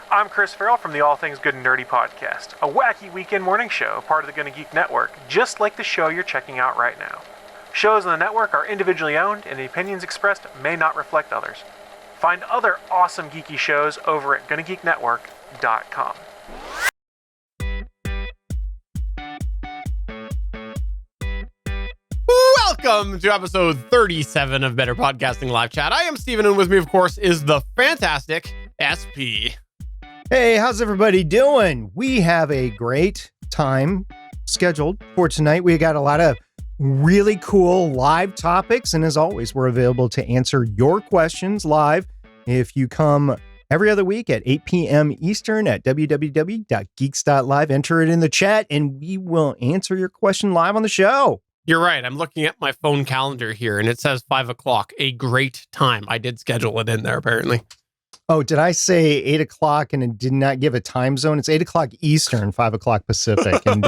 I'm Chris Farrell from the All Things Good and Nerdy podcast, a wacky weekend morning show, part of the GonnaGeek network, just like the show you're checking out right now. Shows on the network are individually owned, and the opinions expressed may not reflect others. Find other awesome geeky shows over at GonnaGeekNetwork.com. Welcome to episode 37 of Better Podcasting Live Chat. I am Steven, and with me, of course, is the fantastic SP. Hey, how's everybody doing? We have a great time scheduled for tonight. We got a lot of really cool live topics, and as always, we're available to answer your questions live if you come every other week at 8 p.m. Eastern at www.Geeks.Live. Enter it in the chat, and we will answer your question live on the show. You're right. I'm looking at my phone calendar here, and it says 5 o'clock. A great time. I did schedule it in there, apparently. Oh, did I say 8 o'clock and it did not give a time zone? It's 8 o'clock Eastern, 5 o'clock Pacific. And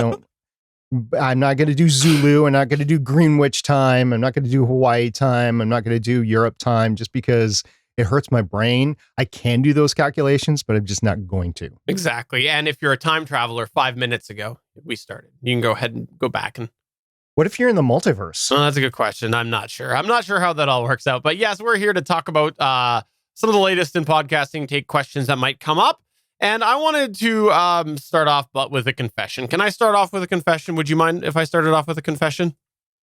I'm not going to do Zulu. I'm not going to do Greenwich time. I'm not going to do Hawaii time. I'm not going to do Europe time just because it hurts my brain. I can do those calculations, but I'm just not going to. Exactly. And if you're a time traveler, 5 minutes ago, we started. You can go ahead and go back and... What if you're in the multiverse? Oh, that's a good question. I'm not sure. I'm not sure how that all works out. But yes, we're here to talk about some of the latest in podcasting, take questions that might come up. And I wanted to start off with a confession. Can I start off with a confession? Would you mind if I started off with a confession?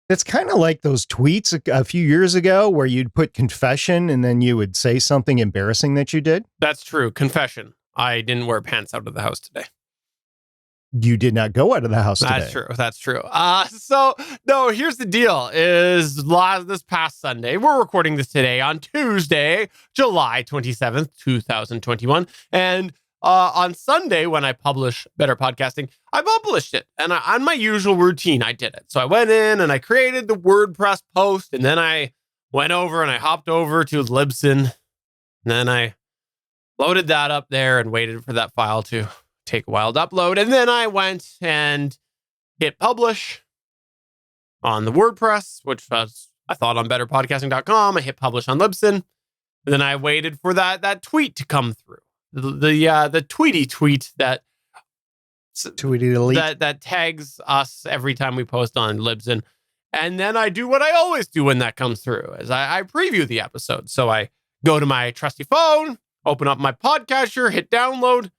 It's kind of like those tweets a few years ago where you'd put confession and then you would say something embarrassing that you did. That's true. Confession. I didn't wear pants out of the house today. You did not go out of the house today. That's true. So, no, here's the deal is this past Sunday, we're recording this today on Tuesday, July 27th, 2021. And on Sunday, when I publish Better Podcasting, I published it. And on my usual routine, I did it. So I went in and I created the WordPress post. And then I went over and I hopped over to Libsyn. And then I loaded that up there and waited for that file to take a while to upload. And then I went and hit publish on the WordPress, which was, I thought, on betterpodcasting.com. I hit publish on Libsyn. And then I waited for that tweet to come through. The tweety tweet that tags us every time we post on Libsyn. And then I do what I always do when that comes through, is I preview the episode. So I go to my trusty phone, open up my podcatcher, hit download,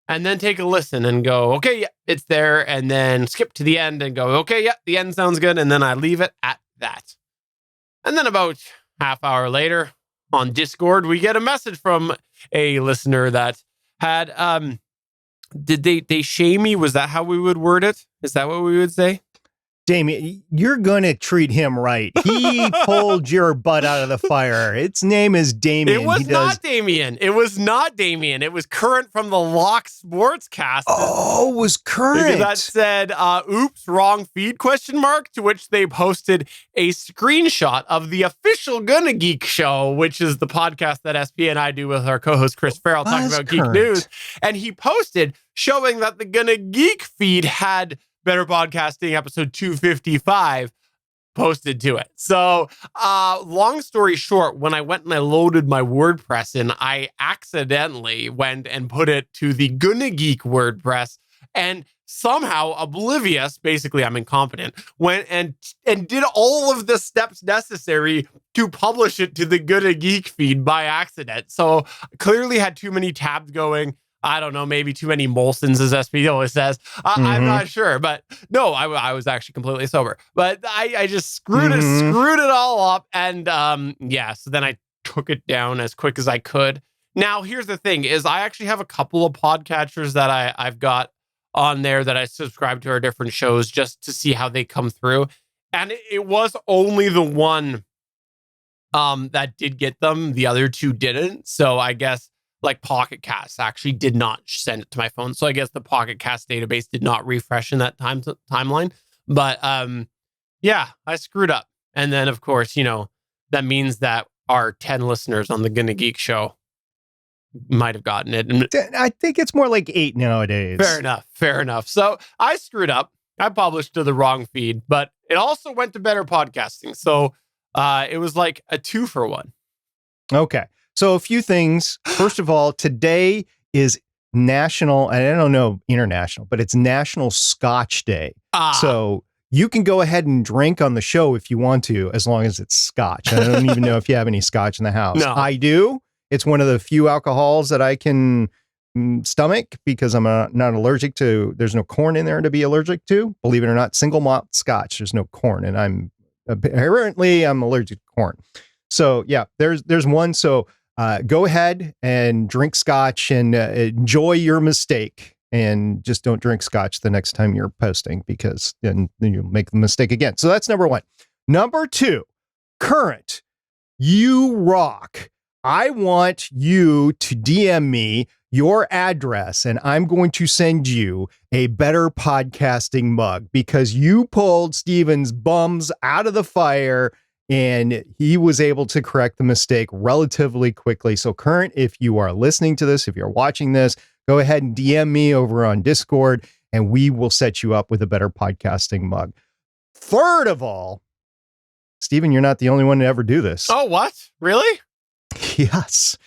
and then take a listen and go, okay, yeah, it's there. And then skip to the end and go, okay, yeah, the end sounds good. And then I leave it at that. And then about half hour later on Discord, we get a message from a listener that had, did they shame me? Was that how we would word it? Is that what we would say? Damien, you're going to treat him right. He pulled your butt out of the fire. Its name is Damien. It was not Damien. It was not Damien. It was Current from the Lock Sportscast. Oh, it was Current. That said, oops, wrong feed, ? To which they posted a screenshot of the official GonnaGeek show, which is the podcast that SP and I do with our co-host Chris Farrell talking about Geek News. And he posted showing that the GonnaGeek feed had Better Podcasting episode 255 posted to it. So, long story short, when I went and I loaded my WordPress in, I accidentally went and put it to the GonnaGeek WordPress, and somehow, oblivious, basically I'm incompetent, went and did all of the steps necessary to publish it to the GonnaGeek feed by accident. So clearly had too many tabs going. I don't know, maybe too many Molsons, as SP always says. I'm not sure, but no, I was actually completely sober. But I just screwed it all up, and so then I took it down as quick as I could. Now, here's the thing: is I actually have a couple of podcatchers that I've got on there that I subscribe to our different shows just to see how they come through, and it was only the one that did get them; the other two didn't. So I guess, like, Pocket Cast actually did not send it to my phone. So I guess the Pocket Cast database did not refresh in that timeline. But I screwed up. And then, of course, that means that our 10 listeners on the GonnaGeek show might have gotten it. And I think it's more like 8 nowadays. Fair enough. So I screwed up. I published to the wrong feed, but it also went to Better Podcasting. So it was like a 2-for-1. Okay. So a few things. First of all, today is National, and I don't know international, but it's National Scotch Day. So you can go ahead and drink on the show if you want to, as long as it's scotch. I don't even know if you have any scotch in the house. No. I do. It's one of the few alcohols that I can stomach because I'm not allergic to, there's no corn in there to be allergic to. Believe it or not, single malt scotch, there's no corn. And I'm allergic to corn. So yeah, there's one. So go ahead and drink scotch and enjoy your mistake. And just don't drink scotch the next time you're posting, because then you'll make the mistake again. So that's number one. Number two, current. You rock. I want you to DM me your address, and I'm going to send you a better podcasting mug, because you pulled Steven's bums out of the fire and he was able to correct the mistake relatively quickly. So current, if you are listening to this, if you're watching this, go ahead and DM me over on Discord, and we will set you up with a better podcasting mug. Third of all, Steven, you're not the only one to ever do this. Oh, what? Really? Yes.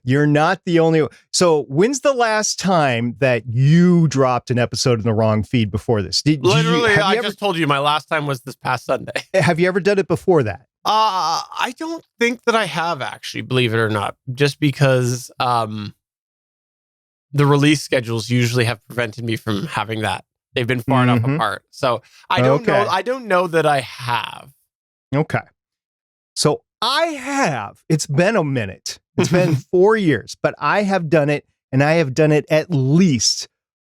You're not the only one. So when's the last time that you dropped an episode in the wrong feed before this? I just told you my last time was this past Sunday. Have you ever done it before that? I don't think that I have, actually, believe it or not, just because the release schedules usually have prevented me from having that. They've been far enough apart. So I don't know. I don't know that I have. Okay. So I have. It's been a minute. It's been 4 years, but I have done it, and I have done it at least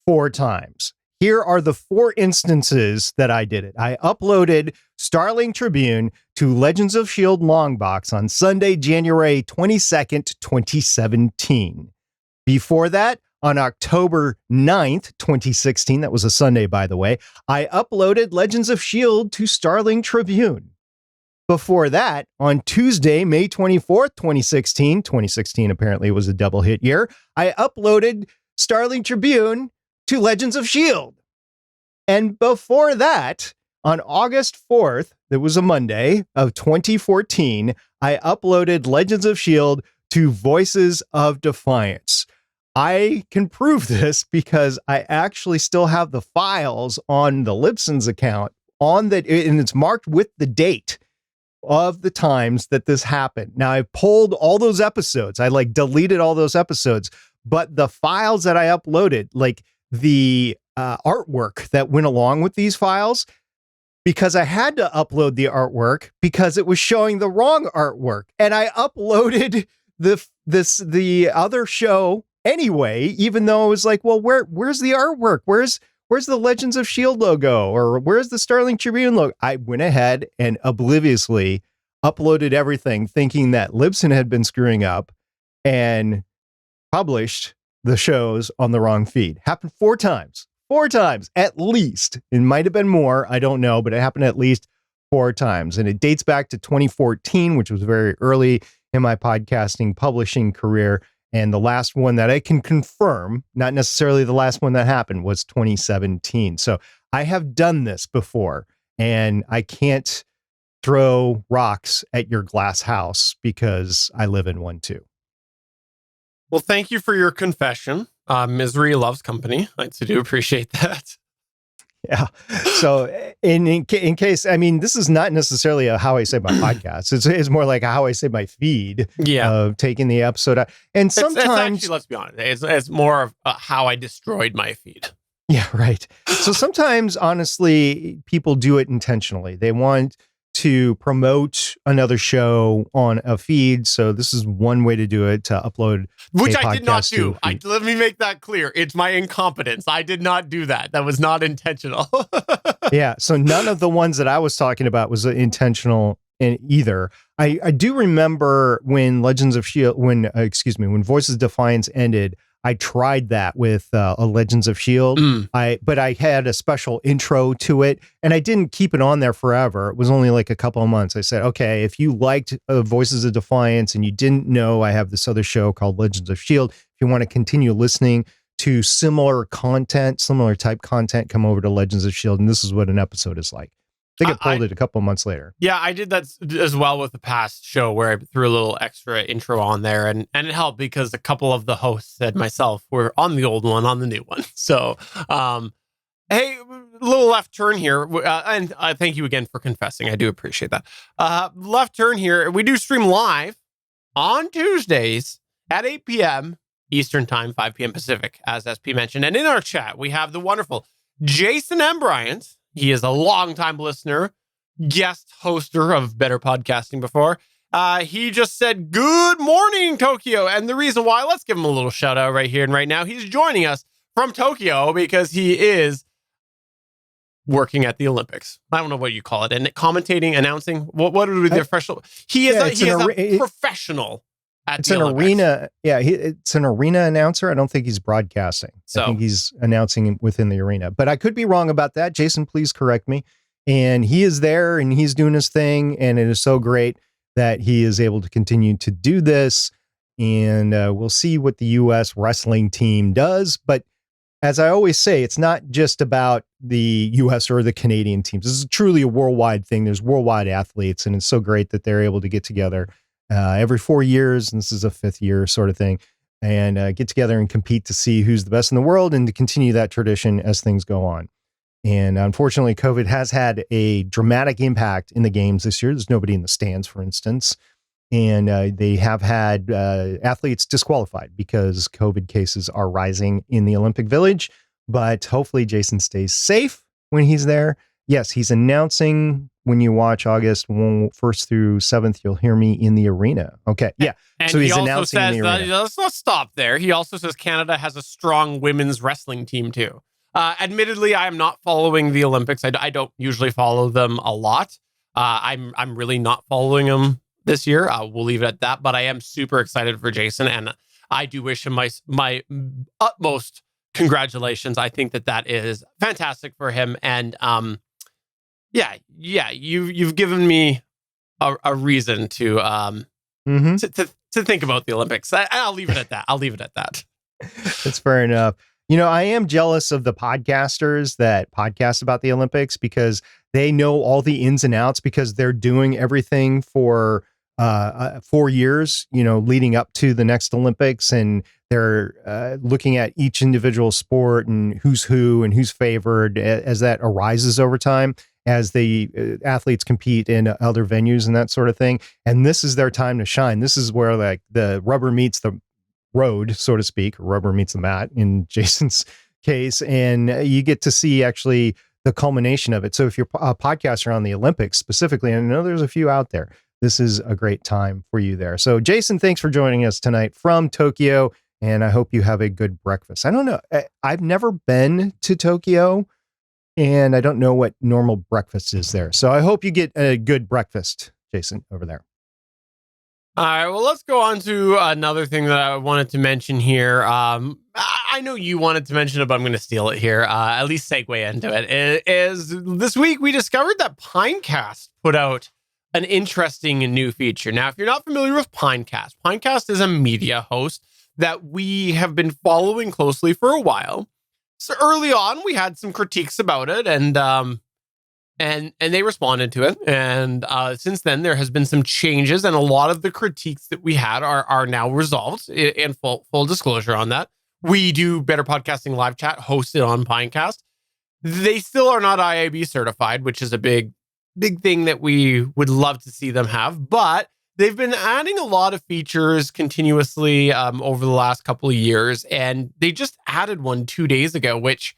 4 times. Here are the 4 instances that I did it. I uploaded Starling Tribune to Legends of S.H.I.E.L.D. Longbox on Sunday, January 22nd, 2017. Before that, on October 9th, 2016, that was a Sunday, by the way, I uploaded Legends of S.H.I.E.L.D. to Starling Tribune. Before that, on Tuesday, May 24th, 2016 apparently was a double hit year, I uploaded Starling Tribune to Legends of S.H.I.E.L.D. And before that, on August 4th, that was a Monday of 2014, I uploaded Legends of S.H.I.E.L.D. to Voices of Defiance. I can prove this because I actually still have the files on the Libsyn's account and it's marked with the date of the times that this happened. Now, I pulled all those episodes. I deleted all those episodes, but the files that I uploaded, the artwork that went along with these files, because I had to upload the artwork because it was showing the wrong artwork, and I uploaded the other show anyway, even though it was well, where's the artwork? Where's the Legends of S.H.I.E.L.D. logo? Or where's the Starling Tribune logo? I went ahead and obliviously uploaded everything, thinking that Libsyn had been screwing up, and published the shows on the wrong feed. Happened 4 times. 4 times, at least. It might have been more. I don't know, but it happened at least 4 times. And it dates back to 2014, which was very early in my podcasting publishing career. And the last one that I can confirm, not necessarily the last one that happened, was 2017. So I have done this before, and I can't throw rocks at your glass house because I live in one too. Well, thank you for your confession. Misery loves company. I do appreciate that. Yeah. So in case, this is not necessarily a how I say my podcast. It's more like a how I say my feed. Yeah. Of taking the episode out. And sometimes, it's actually, let's be honest, it's more of how I destroyed my feed. Yeah, right. So sometimes, honestly, people do it intentionally. They want to promote another show on a feed. So this is one way to do it, to upload. Which I did not do. Let me make that clear. It's my incompetence. I did not do that. That was not intentional. Yeah. So none of the ones that I was talking about was intentional in either. I do remember when Legends of S.H.I.E.L.D., when Voices of Defiance ended, I tried that with a Legends of S.H.I.E.L.D. But I had a special intro to it, and I didn't keep it on there forever. It was only a couple of months. I said, okay, if you liked Voices of Defiance and you didn't know I have this other show called Legends of S.H.I.E.L.D., if you want to continue listening to similar type content, come over to Legends of S.H.I.E.L.D., and this is what an episode is like. think it pulled it a couple months later. Yeah, I did that as well with the past show where I threw a little extra intro on there, and it helped because a couple of the hosts and myself were on the old one, on the new one. So, hey, little left turn here, and thank you again for confessing. I do appreciate that. Left turn here. We do stream live on Tuesdays at 8 p.m. Eastern Time, 5 p.m. Pacific, as SP mentioned. And in our chat, we have the wonderful Jason M. Bryant. He is a longtime listener, guest hoster of Better Podcasting before. He just said, good morning, Tokyo. And the reason why, let's give him a little shout out right here and right now. He's joining us from Tokyo because he is working at the Olympics. I don't know what you call it. And commentating, announcing, what would be the official? He is a professional. It's an arena. Yeah, it's an arena announcer. I don't think he's broadcasting. So I think he's announcing within the arena. But I could be wrong about that. Jason, please correct me. And he is there and he's doing his thing. And it is so great that he is able to continue to do this. And we'll see what the U.S. wrestling team does. But as I always say, it's not just about the U.S. or the Canadian teams. This is truly a worldwide thing. There's worldwide athletes. And it's so great that they're able to get together every 4 years, and this is a 5th year sort of thing, and get together and compete to see who's the best in the world and to continue that tradition as things go on. And unfortunately, COVID has had a dramatic impact in the games this year. There's nobody in the stands, for instance, and they have had athletes disqualified because COVID cases are rising in the Olympic Village. But hopefully Jason stays safe when he's there. Yes, he's announcing when you watch August 1st through 7th, you'll hear me in the arena. Okay, yeah. And so he's also announcing says, in the arena. Let's not stop there. He also says Canada has a strong women's wrestling team too. Admittedly, I am not following the Olympics. I don't usually follow them a lot. I'm really not following them this year. We'll leave it at that. But I am super excited for Jason, and I do wish him my utmost congratulations. I think that is fantastic for him, and Yeah, you've given me a reason to think about the Olympics. I'll leave it at that. That's fair enough. You know, I am jealous of the podcasters that podcast about the Olympics because they know all the ins and outs because they're doing everything for 4 years, you know, leading up to the next Olympics, and they're looking at each individual sport and who's who and who's favored as that arises over time, as the athletes compete in other venues and that sort of thing. And this is their time to shine. This is where like the rubber meets the road, so to speak, or rubber meets the mat in Jason's case. And you get to see actually the culmination of it. So if you're a podcaster on the Olympics specifically, and I know there's a few out there, this is a great time for you there. So Jason, thanks for joining us tonight from Tokyo. And I hope you have a good breakfast. I don't know. I've never been to Tokyo, and I don't know what normal breakfast is there. So I hope you get a good breakfast, Jason, over there. All right, well, let's go on to another thing that I wanted to mention here. I know you wanted to mention it, but I'm going to steal it here, at least segue into it. Is this week we discovered that Pinecast put out an interesting new feature. Now, if you're not familiar with Pinecast, Pinecast is a media host that we have been following closely for a while. So early on, we had some critiques about it, and they responded to it. And since then, there has been some changes, and a lot of the critiques that we had are now resolved. In full disclosure on that, we do Better Podcasting live chat hosted on Pinecast. They still are not IAB certified, which is a big thing that we would love to see them have. But they've been adding a lot of features continuously over the last couple of years, and they just added one 2 days ago, which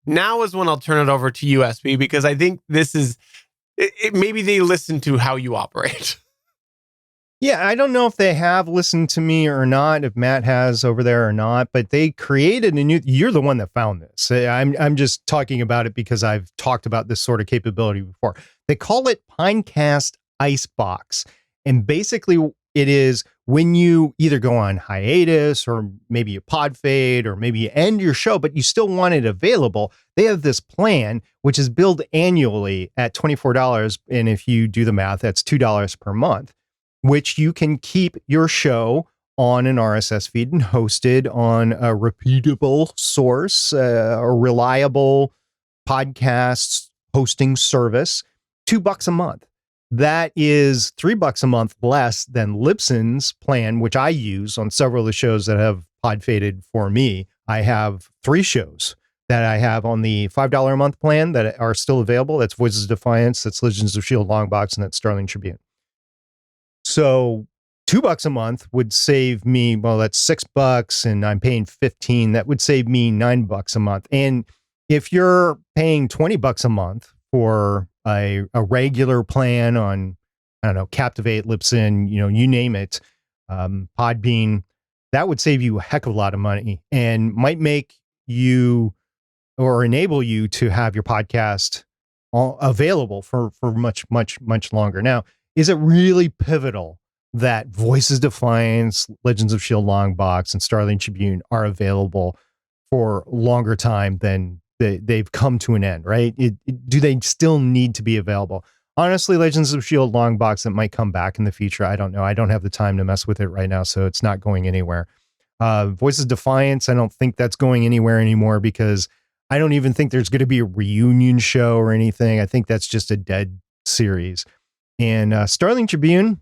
now is when I'll turn it over to USB, because I think this is maybe they listen to how you operate. Yeah, I don't know if they have listened to me or not, if Matt has over there or not, but they created a new, you're the one that found this. I'm just talking about it because I've talked about this sort of capability before. They call it Pinecast Icebox. And basically it is when you either go on hiatus or maybe you pod fade or maybe you end your show, but you still want it available. They have this plan, which is billed annually at $24. And if you do the math, that's $2 per month, which you can keep your show on an RSS feed and hosted on a repeatable source, a reliable podcast hosting service. $2 a month. That is $3 a month less than Libsyn's plan, which I use on several of the shows that have pod faded for me. I have 3 shows that I have on the $5 a month plan that are still available. That's Voices of Defiance, that's Legends of S.H.I.E.L.D. Longbox, and that's Starling Tribune. So $2 a month would save me, well, that's $6 and I'm paying 15. That would save me $9 a month. And if you're paying $20 a month for a regular plan on, I don't know, Captivate, Libsyn, you name it, Podbean, that would save you a heck of a lot of money and might make you or enable you to have your podcast available for much, much, much longer. Now, is it really pivotal that Voices Defiance, Legends of S.H.I.E.L.D. Longbox, and Starling Tribune are available for longer time than they've come to an end, right? Do they still need to be available? Honestly, Legends of S.H.I.E.L.D. Longbox, that might come back in the future. I don't know. I don't have the time to mess with it right now, so it's not going anywhere. Voices Defiance, I don't think that's going anywhere anymore because I don't even think there's going to be a reunion show or anything. I think that's just a dead series. And Starling Tribune,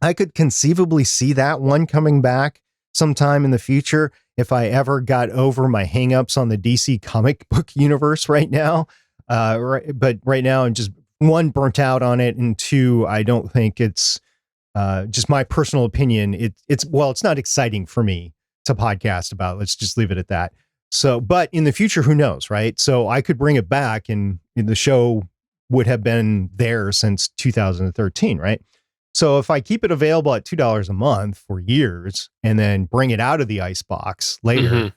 I could conceivably see that one coming back sometime in the future if I ever got over my hangups on the DC comic book universe right now. But right now I'm just, 1, burnt out on it, and 2, I don't think it's just my personal opinion. It's not exciting for me to podcast about. Let's just leave it at that. So, but in the future, who knows, right? So I could bring it back and the show would have been there since 2013, right? So if I keep it available at $2 a month for years and then bring it out of the Icebox later,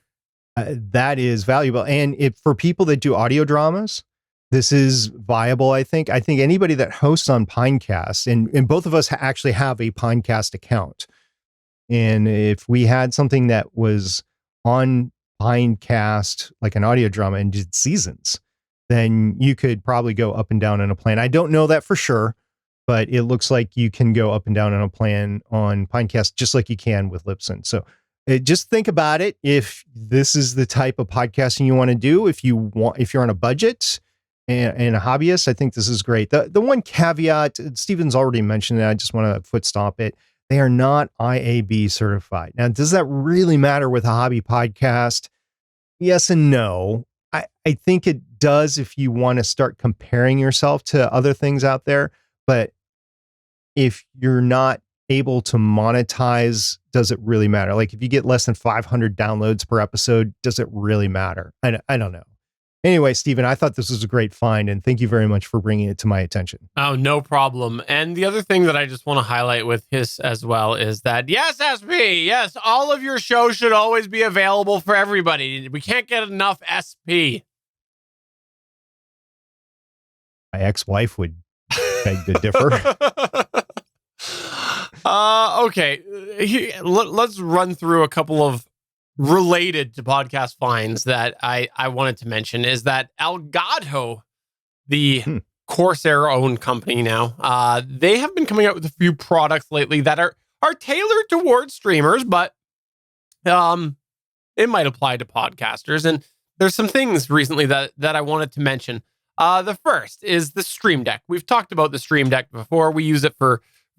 that is valuable. And if for people that do audio dramas, this is viable, I think. I think anybody that hosts on Pinecast, and both of us actually have a Pinecast account. And if we had something that was on Pinecast, like an audio drama and did seasons, then you could probably go up and down on a plan. I don't know that for sure, but it looks like you can go up and down on a plan on Pinecast just like you can with Libsyn. So just think about it. If this is the type of podcasting you want to do, if you're on a budget and a hobbyist, I think this is great. The one caveat, Steven's already mentioned it, I just want to foot stomp it. They are not IAB certified. Now, does that really matter with a hobby podcast? Yes and no. I think it does if you want to start comparing yourself to other things out there. But if you're not able to monetize, does it really matter? Like if you get less than 500 downloads per episode, does it really matter? I don't know. Anyway, Stephen, I thought this was a great find, and thank you very much for bringing it to my attention. Oh, no problem. And the other thing that I just want to highlight with his as well is that, yes, SP, yes, all of your shows should always be available for everybody. We can't get enough SP. My ex-wife would beg to differ. Okay. Let's run through a couple of related to podcast finds that I wanted to mention is that Elgato, the Corsair-owned company now, they have been coming out with a few products lately that are tailored towards streamers, but it might apply to podcasters. And there's some things recently that I wanted to mention. The first is the Stream Deck. We've talked about the Stream Deck before. We use it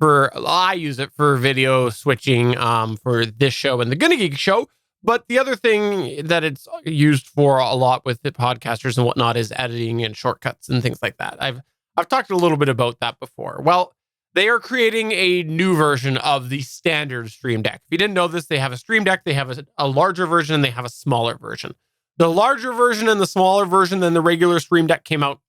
I use it for video switching for this show and the GonnaGeek show. But the other thing that it's used for a lot with the podcasters and whatnot is editing and shortcuts and things like that. I've talked a little bit about that before. Well, they are creating a new version of the standard Stream Deck. If you didn't know this, they have a Stream Deck, they have a larger version, and they have a smaller version. The larger version and the smaller version than the regular Stream Deck came out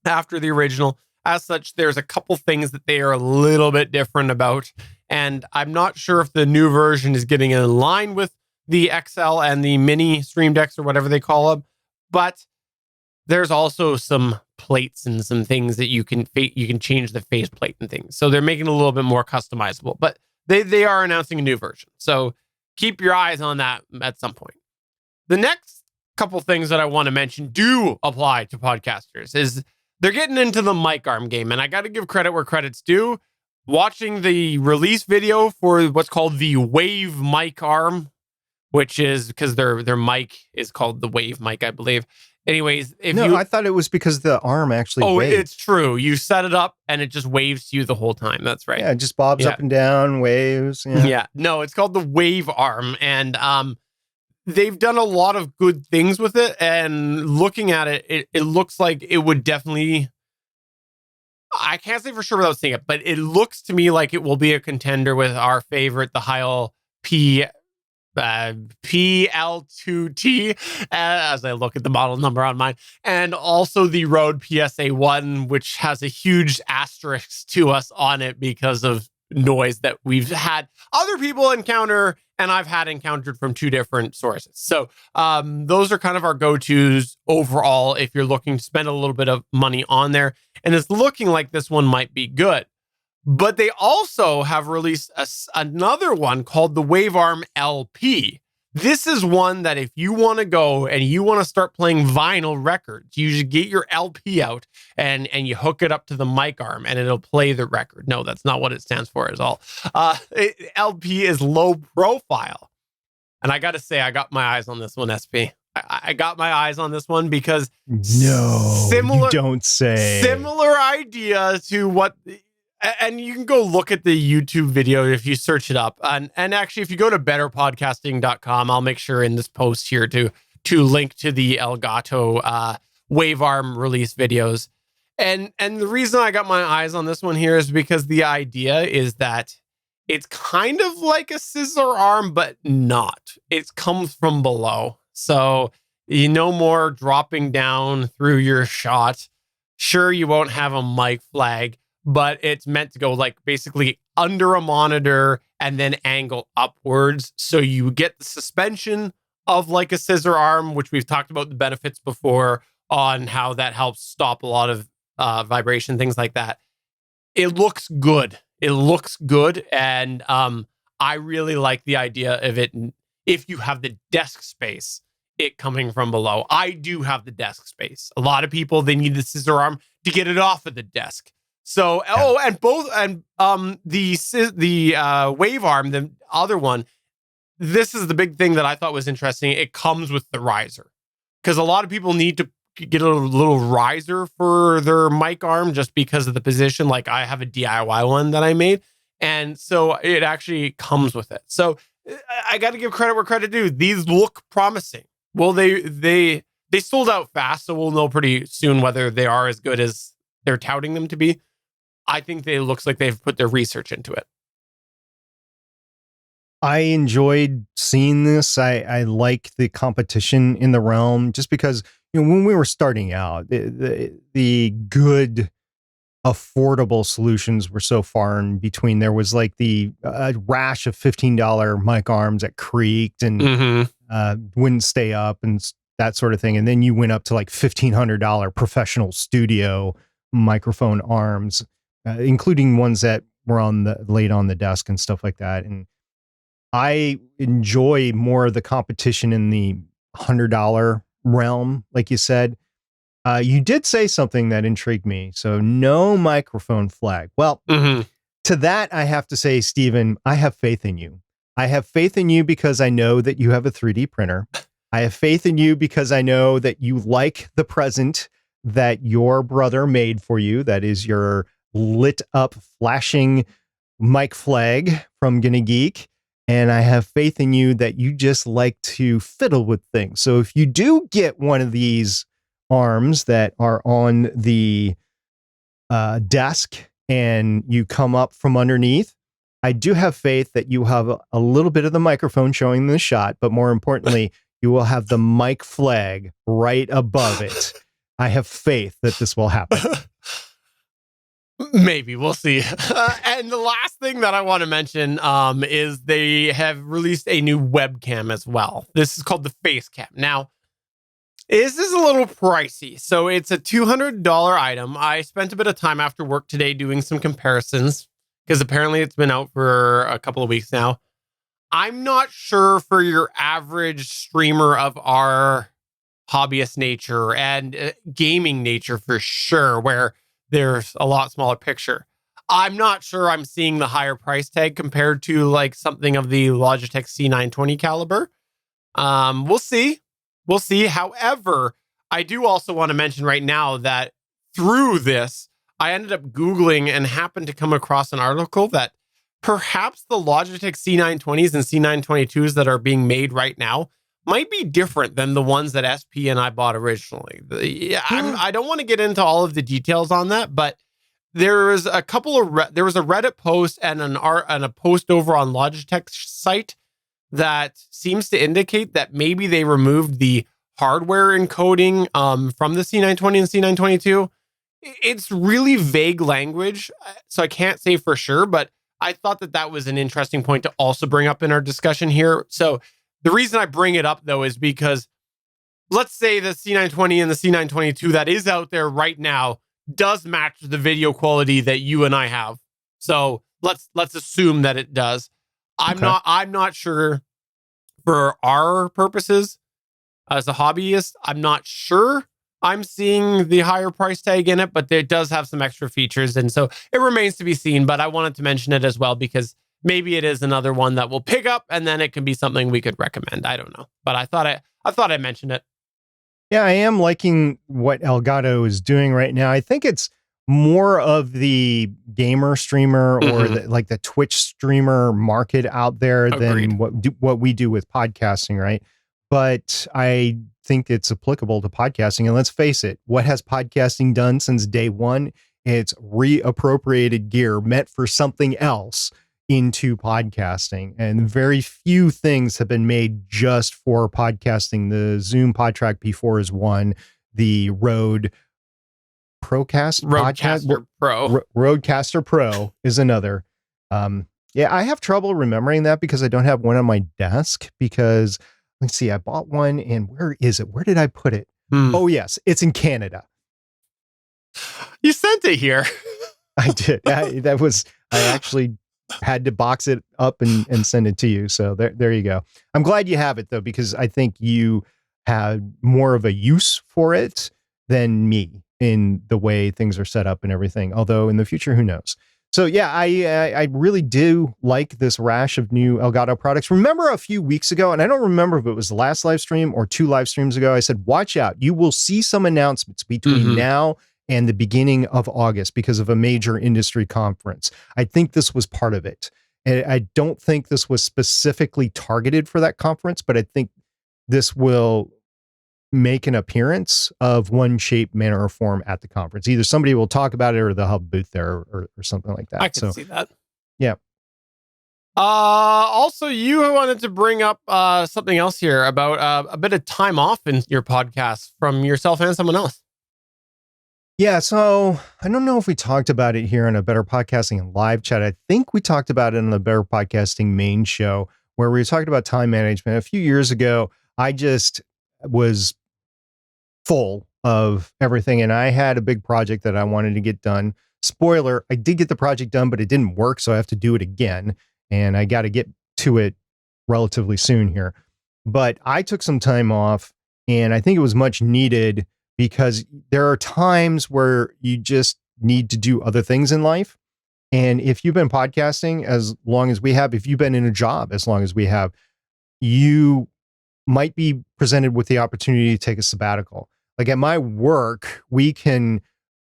after the original. As such, there's a couple things that they are a little bit different about. And I'm not sure if the new version is getting in line with the XL and the mini Stream Decks or whatever they call them. But there's also some plates and some things that you can change the face plate and things. So they're making it a little bit more customizable. But they are announcing a new version. So keep your eyes on that at some point. The next couple things that I want to mention do apply to podcasters is they're getting into the mic arm game. And I got to give credit where credit's due. Watching the release video for what's called the Wave mic arm, which is because their mic is called the Wave mic, I believe. Anyways, I thought it was because the arm actually waved. It's true. You set it up and it just waves to you the whole time. That's right. Yeah, it just bobs up and down, waves. Yeah. No, it's called the Wave arm. And they've done a lot of good things with it. And looking at it, it looks like it would definitely... I can't say for sure without seeing it, but it looks to me like it will be a contender with our favorite, the Heil PL2T, as I look at the model number on mine, and also the Rode PSA1, which has a huge asterisk to us on it because of noise that we've had other people encounter, and I've had encountered from two different sources. So those are kind of our go-tos overall if you're looking to spend a little bit of money on there, and it's looking like this one might be good. But they also have released another one called the Wavearm LP. This is one that if you want to go and you want to start playing vinyl records, you just get your LP out and you hook it up to the mic arm and it'll play the record. No, that's not what it stands for at all. LP is low profile. And I got to say, I got my eyes on this one, SP. I got my eyes on this one because you don't say. Similar idea to what... And you can go look at the YouTube video if you search it up. And actually, if you go to betterpodcasting.com, I'll make sure in this post here to link to the Elgato Wavearm release videos. And the reason I got my eyes on this one here is because the idea is that it's kind of like a scissor arm, but not. It comes from below. So no more dropping down through your shot. Sure, you won't have a mic flag, but it's meant to go like basically under a monitor and then angle upwards. So you get the suspension of like a scissor arm, which we've talked about the benefits before on how that helps stop a lot of vibration, things like that. It looks good. And I really like the idea of it. If you have the desk space, it coming from below. I do have the desk space. A lot of people, they need the scissor arm to get it off of the desk. So, the Wave arm, the other one, this is the big thing that I thought was interesting. It comes with the riser because a lot of people need to get a little riser for their mic arm just because of the position. Like I have a DIY one that I made. And so it actually comes with it. So I got to give credit where credit due. These look promising. Well, they sold out fast. So we'll know pretty soon whether they are as good as they're touting them to be. I think it looks like they've put their research into it. I enjoyed seeing this. I like the competition in the realm just because, when we were starting out, the good, affordable solutions were so far in between. There was like the rash of $15 mic arms that creaked and wouldn't stay up and that sort of thing. And then you went up to like $1,500 professional studio microphone arms, including ones that were laid on the desk and stuff like that. And I enjoy more of the competition in the $100 realm, like you said. You did say something that intrigued me. So no microphone flag. Well, to that, I have to say, Stephen, I have faith in you. I have faith in you because I know that you have a 3D printer. I have faith in you because I know that you like the present that your brother made for you. That is your lit up, flashing mic flag from GonnaGeek. And I have faith in you that you just like to fiddle with things. So if you do get one of these arms that are on the desk and you come up from underneath, I do have faith that you have a little bit of the microphone showing in the shot, but more importantly, you will have the mic flag right above it. I have faith that this will happen. Maybe we'll see. And the last thing that I want to mention is they have released a new webcam as well. This is called the Face Cam. Now, this is a little pricey. So it's a $200 item. I spent a bit of time after work today doing some comparisons because apparently it's been out for a couple of weeks now. I'm not sure for your average streamer of our hobbyist nature and gaming nature for sure, where there's a lot smaller picture. I'm not sure I'm seeing the higher price tag compared to like something of the Logitech C920 caliber. We'll see. We'll see. However, I do also want to mention right now that through this, I ended up Googling and happened to come across an article that perhaps the Logitech C920s and C922s that are being made right now might be different than the ones that SP and I bought originally. I don't want to get into all of the details on that, but there was a couple of there was a Reddit post and a post over on Logitech's site that seems to indicate that maybe they removed the hardware encoding from the C920 and C922. It's really vague language, so I can't say for sure, but I thought that was an interesting point to also bring up in our discussion here. So the reason I bring it up, though, is because let's say the C920 and the C922 that is out there right now does match the video quality that you and I have. So let's assume that it does. I'm not sure for our purposes as a hobbyist. I'm not sure I'm seeing the higher price tag in it, but it does have some extra features. And so it remains to be seen, but I wanted to mention it as well because maybe it is another one that we'll pick up and then it can be something we could recommend. I don't know, but I thought I mentioned it. Yeah, I am liking what Elgato is doing right now. I think it's more of the gamer streamer or the Twitch streamer market out there than what we do with podcasting, right? But I think it's applicable to podcasting. And let's face it, what has podcasting done since day one? It's reappropriated gear meant for something else into podcasting. And very few things have been made just for podcasting. The Zoom PodTrack P4 is one. The Rodecaster Pro is another. Yeah, I have trouble remembering that because I don't have one on my desk because let's see, I bought one and where is it? Where did I put it? Oh yes, it's in Canada. You sent it here. I did. I actually had to box it up and send it to you. So there you go. I'm glad you have it though, because I think you had more of a use for it than me in the way things are set up and everything. Although in the future, who knows? So yeah, I really do like this rash of new Elgato products. Remember a few weeks ago, and I don't remember if it was the last live stream or 2 live streams ago, I said, watch out. You will see some announcements between now and the beginning of August because of a major industry conference. I think this was part of it. And I don't think this was specifically targeted for that conference, but I think this will make an appearance of one shape, manner, or form at the conference. Either somebody will talk about it or they'll have a booth there or something like that. I can see that. Yeah. Also, you wanted to bring up something else here about a bit of time off in your podcast from yourself and someone else. Yeah, so I don't know if we talked about it here on a Better Podcasting and live chat. I think we talked about it on the Better Podcasting main show where we were talking about time management. A few years ago, I just was full of everything and I had a big project that I wanted to get done. Spoiler, I did get the project done, but it didn't work, so I have to do it again. And I got to get to it relatively soon here. But I took some time off and I think it was much needed because there are times where you just need to do other things in life. And if you've been podcasting as long as we have, if you've been in a job as long as we have, you might be presented with the opportunity to take a sabbatical. Like at my work, we can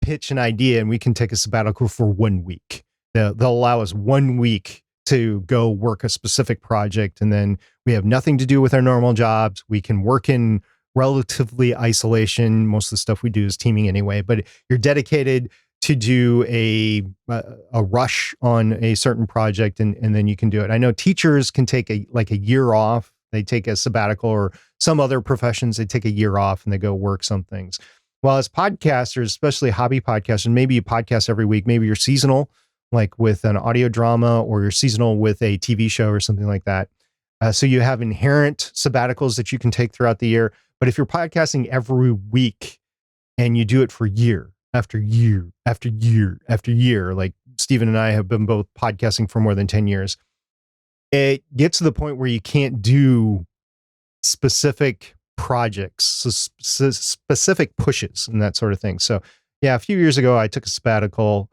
pitch an idea and we can take a sabbatical for 1 week. They'll allow us 1 week to go work a specific project. And then we have nothing to do with our normal jobs. We can work in relatively isolation. Most of the stuff we do is teaming anyway, but you're dedicated to do a rush on a certain project and then you can do it. I know teachers can take a year off. They take a sabbatical, or some other professions, they take a year off and they go work some things. While as podcasters, especially hobby podcasters, maybe you podcast every week, maybe you're seasonal, like with an audio drama, or you're seasonal with a TV show or something like that. So you have inherent sabbaticals that you can take throughout the year. But if you're podcasting every week and you do it for year after year after year after year, like Stephen and I have been both podcasting for more than 10 years, it gets to the point where you can't do specific projects, specific pushes and that sort of thing. So yeah, a few years ago, I took a sabbatical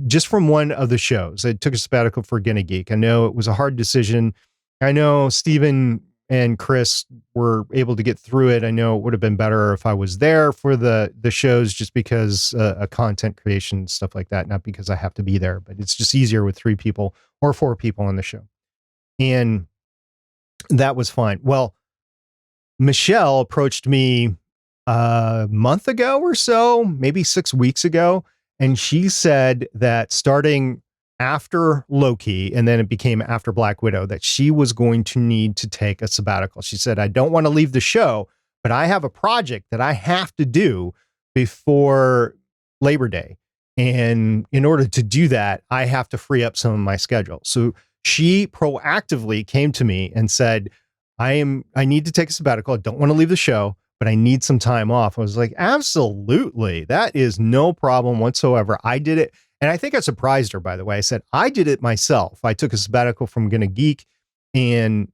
just from one of the shows. I took a sabbatical for GonnaGeek. I know it was a hard decision. I know Stephen and Chris were able to get through it. I know it would have been better if I was there for the shows, just because of content creation, stuff like that. Not because I have to be there, but it's just easier with 3 people or 4 people on the show. And that was fine. Well, Michelle approached me a month ago or so, maybe 6 weeks ago. And she said that starting after Loki, and then it became after Black Widow, that she was going to need to take a sabbatical. She said, I don't want to leave the show, but I have a project that I have to do before Labor Day. And in order to do that, I have to free up some of my schedule. So she proactively came to me and said, I need to take a sabbatical. I don't want to leave the show, but I need some time off. I was like, absolutely. That is no problem whatsoever. I did it. And I think I surprised her, by the way. I said, I did it myself. I took a sabbatical from GonnaGeek, and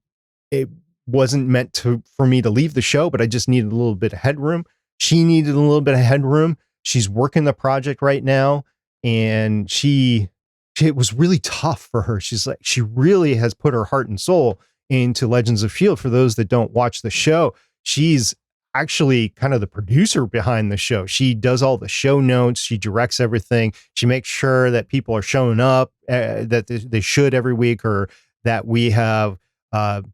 it wasn't meant for me to leave the show, but I just needed a little bit of headroom. She needed a little bit of headroom. She's working the project right now, and it was really tough for her. She's like, she really has put her heart and soul into Legends of S.H.I.E.L.D. For those that don't watch the show, she's actually kind of the producer behind the show. She does all the show notes. She directs everything. She makes sure that people are showing up, that they should every week, or that we have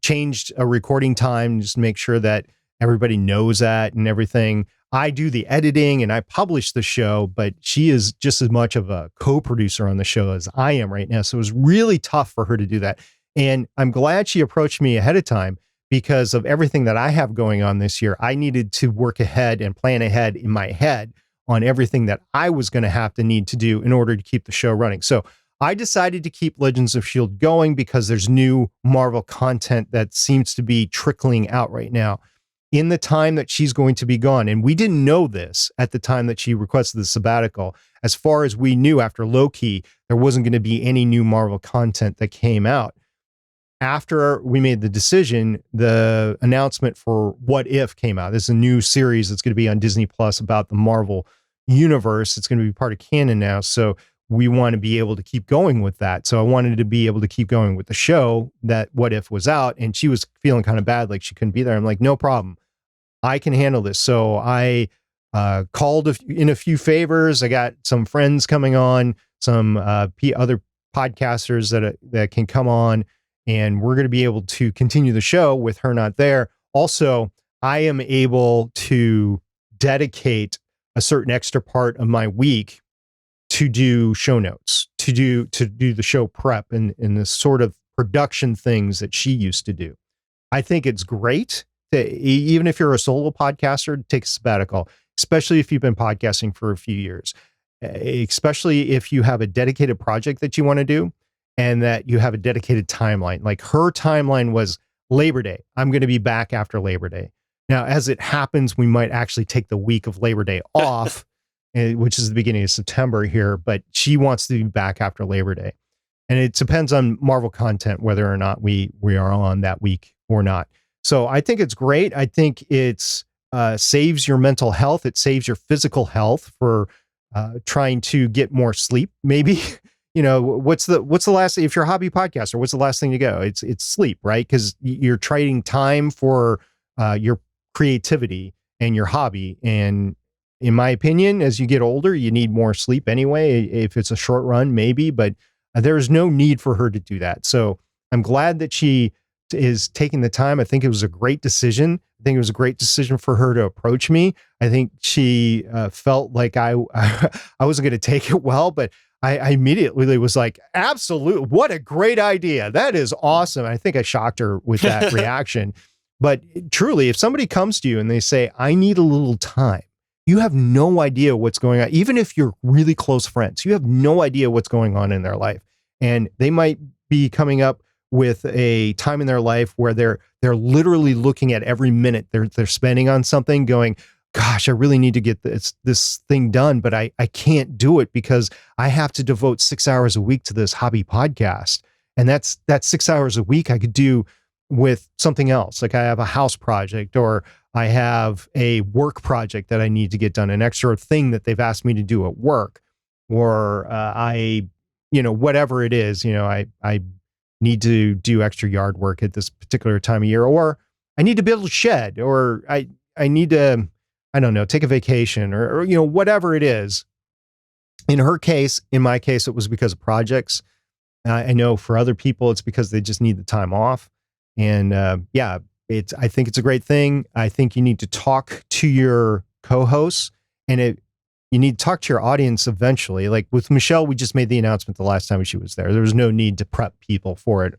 changed a recording time, just to make sure that everybody knows that and everything. I do the editing and I publish the show, but she is just as much of a co-producer on the show as I am right now. So it was really tough for her to do that. And I'm glad she approached me ahead of time, because of everything that I have going on this year. I needed to work ahead and plan ahead in my head on everything that I was going to need to do in order to keep the show running. So I decided to keep Legends of S.H.I.E.L.D. going because there's new Marvel content that seems to be trickling out right now in the time that she's going to be gone. And we didn't know this at the time that she requested the sabbatical. As far as we knew, after Loki, there wasn't going to be any new Marvel content that came out. After we made the decision, the announcement for What If came out. This is a new series that's going to be on Disney Plus about the Marvel universe. It's going to be part of canon now. So we want to be able to keep going with that. So I wanted to be able to keep going with the show that What If was out, and she was feeling kind of bad, like she couldn't be there. I'm like, no problem. I can handle this. So I called in a few favors. I got some friends coming on, some other podcasters that can come on, and we're going to be able to continue the show with her not there. Also, I am able to dedicate a certain extra part of my week to do show notes, to do the show prep and the sort of production things that she used to do. I think it's great to, even if you're a solo podcaster, take a sabbatical, especially if you've been podcasting for a few years, especially if you have a dedicated project that you want to do and that you have a dedicated timeline. Like her timeline was Labor Day. I'm going to be back after Labor Day. Now, as it happens, we might actually take the week of Labor Day off, which is the beginning of September here, but she wants to be back after Labor Day. And it depends on Marvel content, whether or not we are on that week or not. So I think it's great. I think it's saves your mental health. It saves your physical health for trying to get more sleep. Maybe, you know, what's the last, if you're a hobby podcaster, what's the last thing to go? It's sleep, right? Because you're trading time for your creativity and your hobby. And in my opinion, as you get older, you need more sleep anyway. If it's a short run, maybe, but there's no need for her to do that. So I'm glad that she is taking the time. I think it was a great decision. I think it was a great decision for her to approach me. I think she felt like I wasn't going to take it well, but I immediately was like, absolutely, what a great idea. That is awesome. I think I shocked her with that reaction. But truly, if somebody comes to you and they say, I need a little time, you have no idea what's going on. Even if you're really close friends, you have no idea what's going on in their life. And they might be coming up with a time in their life where they're literally looking at every minute they're spending on something, going, gosh, I really need to get this thing done, but I can't do it because I have to devote 6 hours a week to this hobby podcast. And that's 6 hours a week I could do with something else. Like I have a house project, or I have a work project that I need to get done, an extra thing that they've asked me to do at work, or whatever it is, I need to do extra yard work at this particular time of year, or I need to build a shed, or I need to, I don't know, take a vacation, or whatever it is. In her case, in my case, it was because of projects. I know for other people, it's because they just need the time off. And I think it's a great thing. I think you need to talk to your co-hosts, and you need to talk to your audience eventually. Like with Michelle, we just made the announcement the last time she was there. There was no need to prep people for it.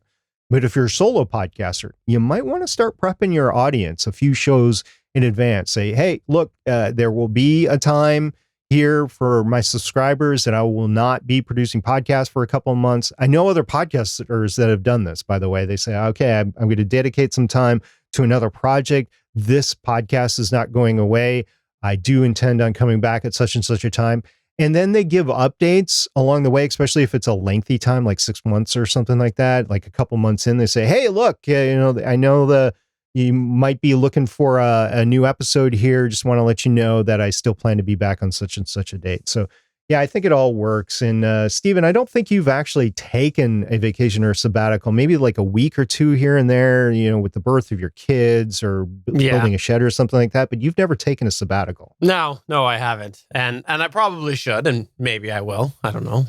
But if you're a solo podcaster, you might want to start prepping your audience a few shows in advance. Say, hey, look, there will be a time here for my subscribers that I will not be producing podcasts for a couple of months. I know other podcasters that have done this, by the way. They say, okay, I'm going to dedicate some time to another project. This podcast is not going away. I do intend on coming back at such and such a time. And then they give updates along the way, especially if it's a lengthy time, like 6 months or something like that. Like a couple months in, they say, hey, look, I know you might be looking for a new episode here. Just want to let you know that I still plan to be back on such and such a date. So yeah, I think it all works. And Stephen, I don't think you've actually taken a vacation or a sabbatical, maybe like a week or two here and there, with the birth of your kids or building a shed or something like that. But you've never taken a sabbatical. No, I haven't. And I probably should, and maybe I will. I don't know.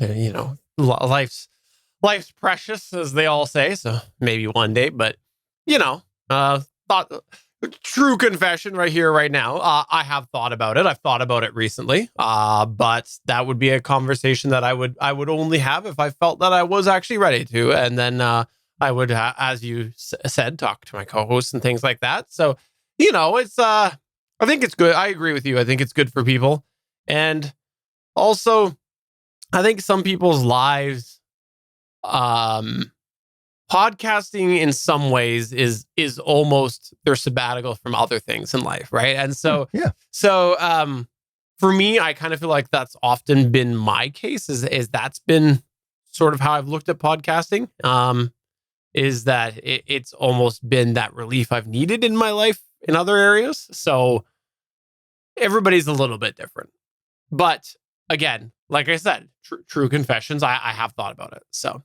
Life's precious, as they all say. So maybe one day, but true confession right here, right now. I have thought about it. I've thought about it recently. But that would be a conversation that I would only have if I felt that I was actually ready to. And then I would, as you said, talk to my co-hosts and things like that. So, it's, I think it's good. I agree with you. I think it's good for people. And also, I think some people's lives, podcasting in some ways is almost their sabbatical from other things in life, right? And so, for me, I kind of feel like that's often been my case. Is that's been sort of how I've looked at podcasting. Is that it's almost been that relief I've needed in my life in other areas. So everybody's a little bit different, but again, like I said, true confessions. I have thought about it. So.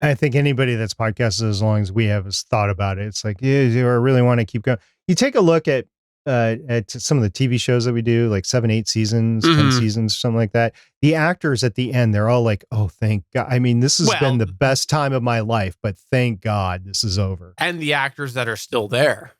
I think anybody that's podcasted as long as we have has thought about it. It's like, I really want to keep going. You take a look at some of the TV shows that we do, like 7, 8 seasons, 10 seasons, something like that. The actors at the end, they're all like, oh, thank God. I mean, this has been the best time of my life, but thank God this is over. And the actors that are still there,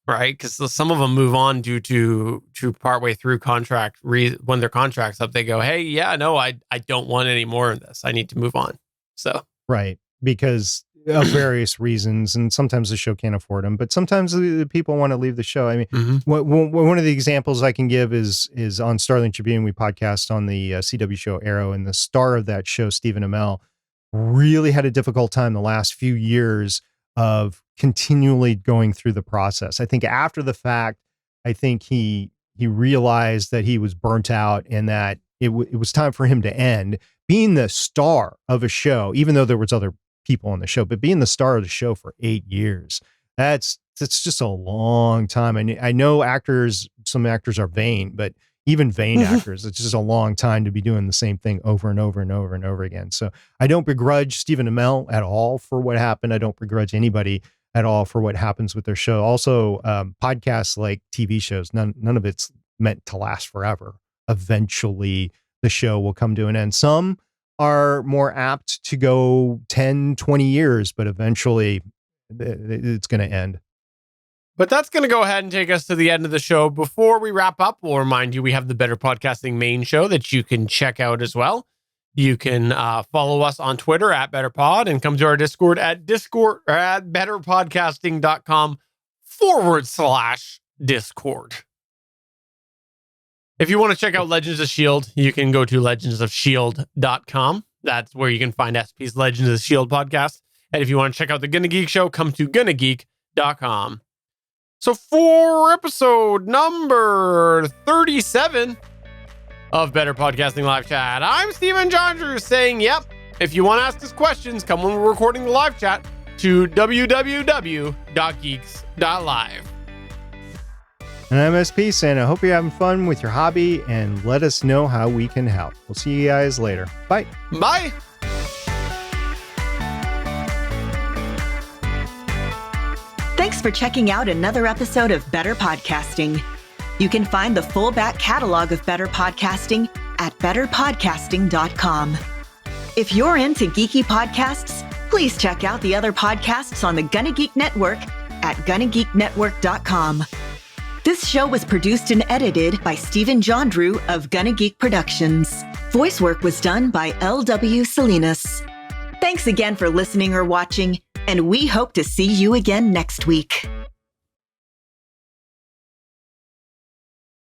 right? Because some of them move on due to partway through contract. When their contract's up, they go, hey, yeah, no, I don't want any more of this. I need to move on. So. Right. Because of various reasons, and sometimes the show can't afford them, but sometimes the people want to leave the show. I mean, one of the examples I can give is on Starling Tribune. We podcast on the CW show Arrow, and the star of that show, Stephen Amell, really had a difficult time the last few years of continually going through the process. I think after the fact, I think he realized that he was burnt out and that it was time for him to end being the star of a show, even though there was other people on the show, but being the star of the show for 8 years, that's just a long time. I know some actors are vain, but even vain actors, it's just a long time to be doing the same thing over and over and over and over again. So I don't begrudge Stephen Amell at all for what happened. I don't begrudge anybody at all for what happens with their show. Also, podcasts like TV shows, none of it's meant to last forever. Eventually, the show will come to an end. Some are more apt to go 10, 20 years, but eventually it's going to end. But that's going to go ahead and take us to the end of the show. Before we wrap up, we'll remind you we have the Better Podcasting main show that you can check out as well. You can follow us on Twitter at BetterPod and come to our Discord at betterpodcasting.com/Discord. If you want to check out Legends of S.H.I.E.L.D., you can go to legendsofshield.com. That's where you can find SP's Legends of S.H.I.E.L.D. podcast. And if you want to check out the GonnaGeek show, come to GonnaGeek.com. So for episode number 37 of Better Podcasting Live Chat, I'm Stephen Jondrew saying, yep, if you want to ask us questions, come when we're recording the live chat to www.geeks.live. And I'm SP saying, I hope you're having fun with your hobby and let us know how we can help. We'll see you guys later. Bye. Bye. for checking out another episode of Better Podcasting. You can find the full back catalog of Better Podcasting at betterpodcasting.com. If you're into geeky podcasts, please check out the other podcasts on the GonnaGeek Network at GonnaGeekNetwork.com. This show was produced and edited by Stephen Jondrew of GonnaGeek Productions. Voice work was done by L.W. Salinas. Thanks again for listening or watching, and we hope to see you again next week.